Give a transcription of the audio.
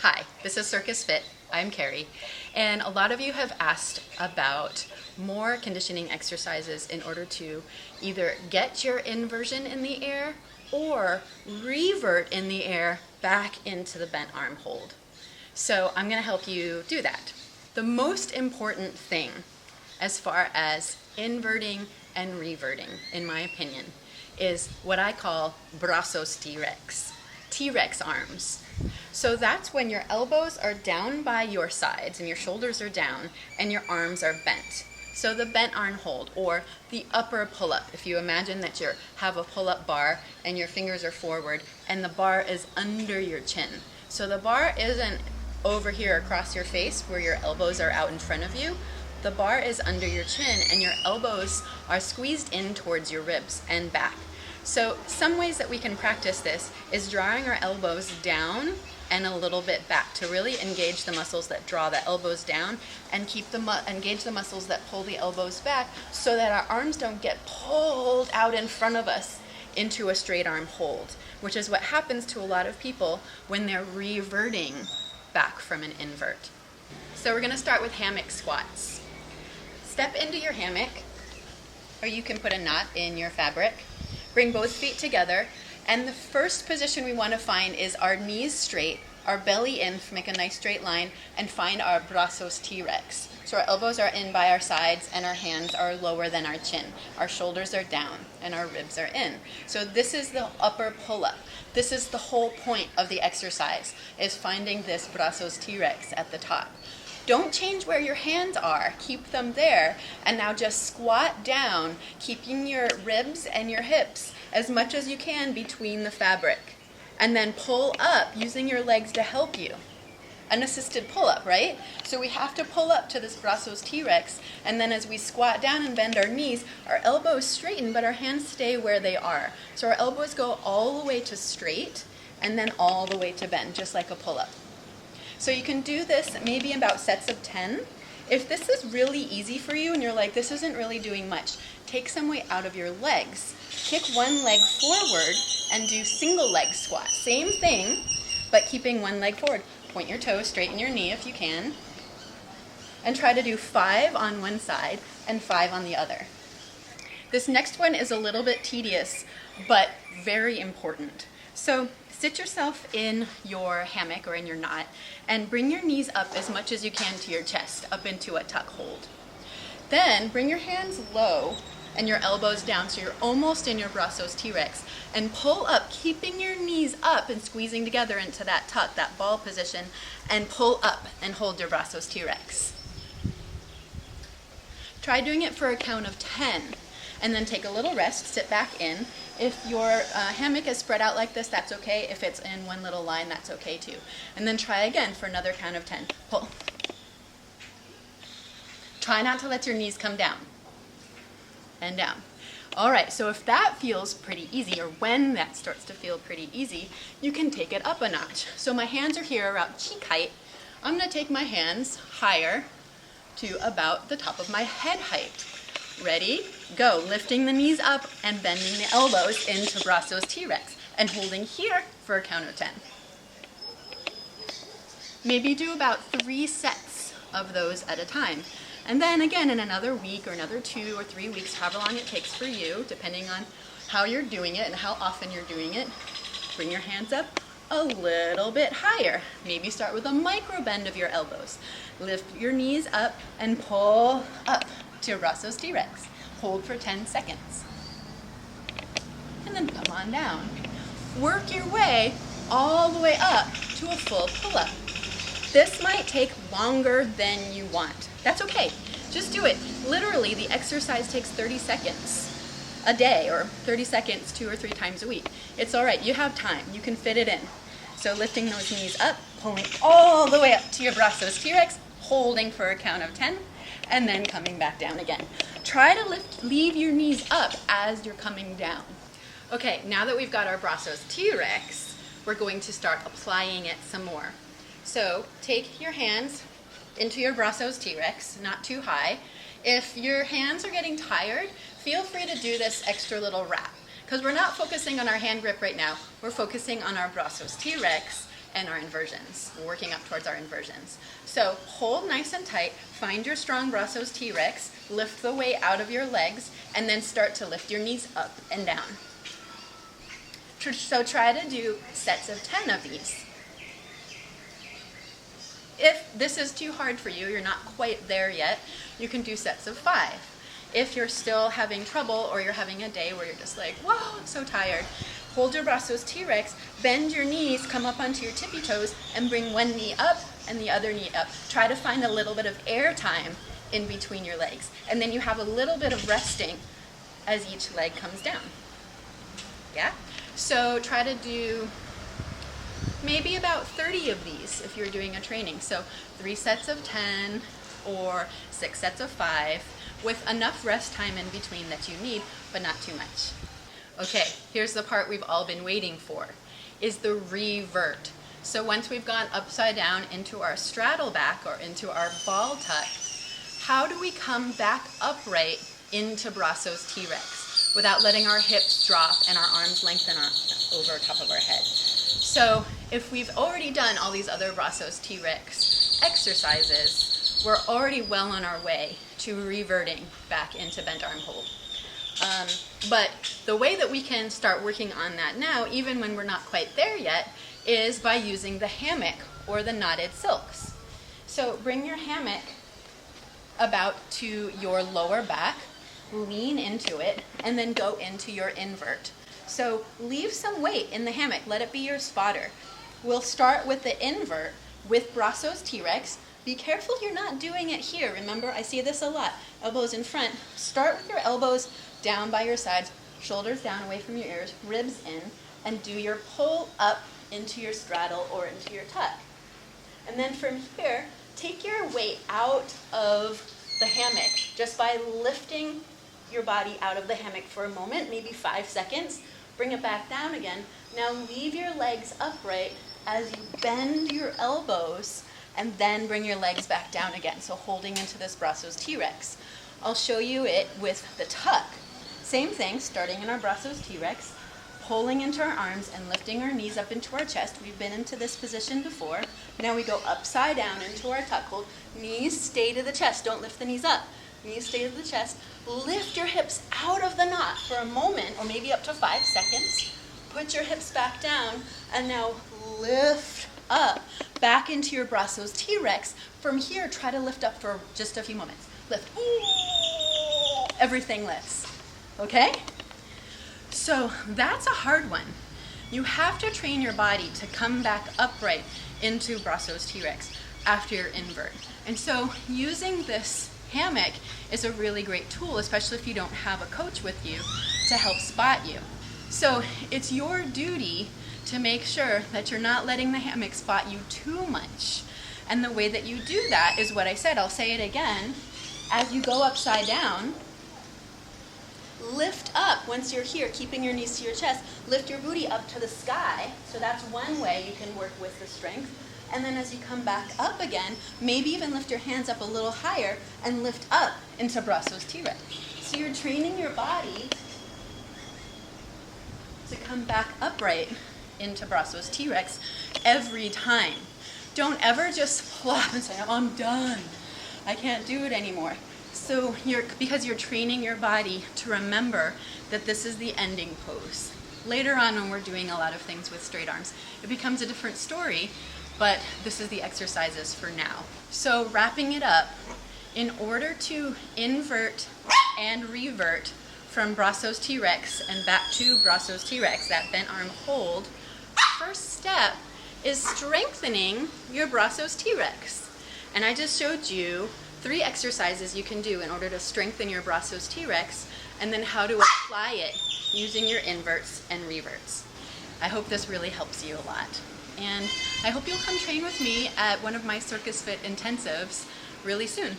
Hi, this is Circus Fit. I'm Kerri, and a lot of you have asked about more conditioning exercises in order to either get your inversion in the air or revert in the air back into the bent arm hold. So I'm going to help you do that. The most important thing as far as inverting and reverting, in my opinion, is what I call Brasos T-Rex, T-Rex arms. So that's when your elbows are down by your sides and your shoulders are down and your arms are bent. So the bent arm hold, or the upper pull-up. If you imagine that you have a pull-up bar and your fingers are forward and the bar is under your chin. So the bar isn't over here across your face where your elbows are out in front of you. The bar is under your chin and your elbows are squeezed in towards your ribs and back. So some ways that we can practice this is drawing our elbows down and a little bit back to really engage the muscles that draw the elbows down and engage the muscles that pull the elbows back so that our arms don't get pulled out in front of us into a straight arm hold, which is what happens to a lot of people when they're reverting back from an invert. So we're going to start with hammock squats. Step into your hammock, or you can put a knot in your fabric. Bring both feet together, and the first position we want to find is our knees straight, our belly in, make a nice straight line, and find our Brasos T-Rex. So our elbows are in by our sides and our hands are lower than our chin. Our shoulders are down and our ribs are in. So this is the upper pull-up. This is the whole point of the exercise, is finding this Brasos T-Rex at the top. Don't change where your hands are. Keep them there. And now just squat down, keeping your ribs and your hips as much as you can between the fabric. And then pull up using your legs to help you. An assisted pull-up, right? So we have to pull up to this Brasos T-Rex, and then as we squat down and bend our knees, our elbows straighten, but our hands stay where they are. So our elbows go all the way to straight, and then all the way to bend, just like a pull-up. So you can do this maybe about sets of 10. If this is really easy for you and you're like, this isn't really doing much, take some weight out of your legs. Kick one leg forward and do single leg squat. Same thing, but keeping one leg forward. Point your toes, straighten your knee if you can. And try to do 5 on one side and 5 on the other. This next one is a little bit tedious, but very important. So sit yourself in your hammock or in your knot and bring your knees up as much as you can to your chest, up into a tuck hold. Then bring your hands low and your elbows down so you're almost in your Brasos T-Rex, and pull up, keeping your knees up and squeezing together into that tuck, that ball position, and pull up and hold your Brasos T-Rex. Try doing it for a count of 10. And then take a little rest, sit back in. If your hammock is spread out like this, that's okay. If it's in one little line, that's okay too. And then try again for another count of 10. Pull. Try not to let your knees come down. And down. All right, so if that feels pretty easy, or when that starts to feel pretty easy, you can take it up a notch. So my hands are here around cheek height. I'm going to take my hands higher to about the top of my head height. Ready? Go. Lifting the knees up and bending the elbows into Brasos T-Rex and holding here for a count of 10. Maybe do about 3 sets of those at a time. And then again in another week or another 2 or 3 weeks, however long it takes for you, depending on how you're doing it and how often you're doing it, bring your hands up a little bit higher. Maybe start with a micro bend of your elbows. Lift your knees up and pull up to your Brasos T-Rex. Hold for 10 seconds. And then come on down. Work your way all the way up to a full pull-up. This might take longer than you want. That's okay. Just do it. Literally, the exercise takes 30 seconds a day, or 30 seconds 2 or 3 times a week. It's all right. You have time. You can fit it in. So lifting those knees up, pulling all the way up to your Brasos T-Rex, holding for a count of 10, and then coming back down again. Try to leave your knees up as you're coming down. Okay, now that we've got our Brasos T-Rex, we're going to start applying it some more. So take your hands into your Brasos T-Rex, not too high. If your hands are getting tired, feel free to do this extra little wrap, because we're not focusing on our hand grip right now. We're focusing on our Brasos T-Rex and our inversions, working up towards our inversions. So hold nice and tight, find your strong Brasos T-Rex, lift the weight out of your legs, and then start to lift your knees up and down. So try to do sets of 10 of these. If this is too hard for you, you're not quite there yet, you can do sets of 5. If you're still having trouble or you're having a day where you're just like, whoa, I'm so tired, hold your Brasos T-Rex, bend your knees, come up onto your tippy toes, and bring one knee up and the other knee up. Try to find a little bit of air time in between your legs. And then you have a little bit of resting as each leg comes down. Yeah? So try to do maybe about 30 of these if you're doing a training. So 3 sets of 10 or 6 sets of 5 with enough rest time in between that you need, but not too much. Okay, here's the part we've all been waiting for, is the revert. So once we've gone upside down into our straddle back or into our ball tuck, how do we come back upright into Brasos T-Rex without letting our hips drop and our arms lengthen over top of our head? So if we've already done all these other Brasos T-Rex exercises, we're already well on our way to reverting back into bent arm hold. But the way that we can start working on that now, even when we're not quite there yet, is by using the hammock or the knotted silks. So bring your hammock about to your lower back, lean into it, and then go into your invert. So leave some weight in the hammock, let it be your spotter. We'll start with the invert with Brasos T-Rex. Be careful you're not doing it here. Remember, I see this a lot. Elbows in front. Start with your elbows down by your sides, shoulders down away from your ears, ribs in, and do your pull up into your straddle or into your tuck. And then from here, take your weight out of the hammock just by lifting your body out of the hammock for a moment, maybe 5 seconds. Bring it back down again. Now leave your legs upright as you bend your elbows and then bring your legs back down again. So holding into this Brasos T-Rex. I'll show you it with the tuck. Same thing, starting in our Brasos T-Rex, pulling into our arms and lifting our knees up into our chest. We've been into this position before. Now we go upside down into our tuck hold. Knees stay to the chest. Don't lift the knees up. Knees stay to the chest. Lift your hips out of the knot for a moment, or maybe up to 5 seconds. Put your hips back down, and now lift up back into your Brasos T-Rex. From here, try to lift up for just a few moments. Lift. Everything lifts. Okay? So that's a hard one. You have to train your body to come back upright into Brasos T-Rex after your invert. And so using this hammock is a really great tool, especially if you don't have a coach with you to help spot you. So it's your duty to make sure that you're not letting the hammock spot you too much. And the way that you do that is what I said. I'll say it again. As you go upside down, lift up once you're here, keeping your knees to your chest. Lift your booty up to the sky. So that's one way you can work with the strength. And then as you come back up again, maybe even lift your hands up a little higher and lift up into Brasos T-Rex. So you're training your body to come back upright into Brasos T-Rex every time. Don't ever just flop and say, oh, I'm done. I can't do it anymore. So because you're training your body to remember that this is the ending pose. Later on when we're doing a lot of things with straight arms, it becomes a different story, but this is the exercises for now. So wrapping it up, in order to invert and revert from Brasos T-Rex and back to Brasos T-Rex, that bent arm hold, first step is strengthening your Brasos T-Rex. And I just showed you 3 exercises you can do in order to strengthen your Brasos T-Rex, and then how to apply it using your inverts and reverts. I hope this really helps you a lot. And I hope you'll come train with me at one of my Circus Fit intensives really soon.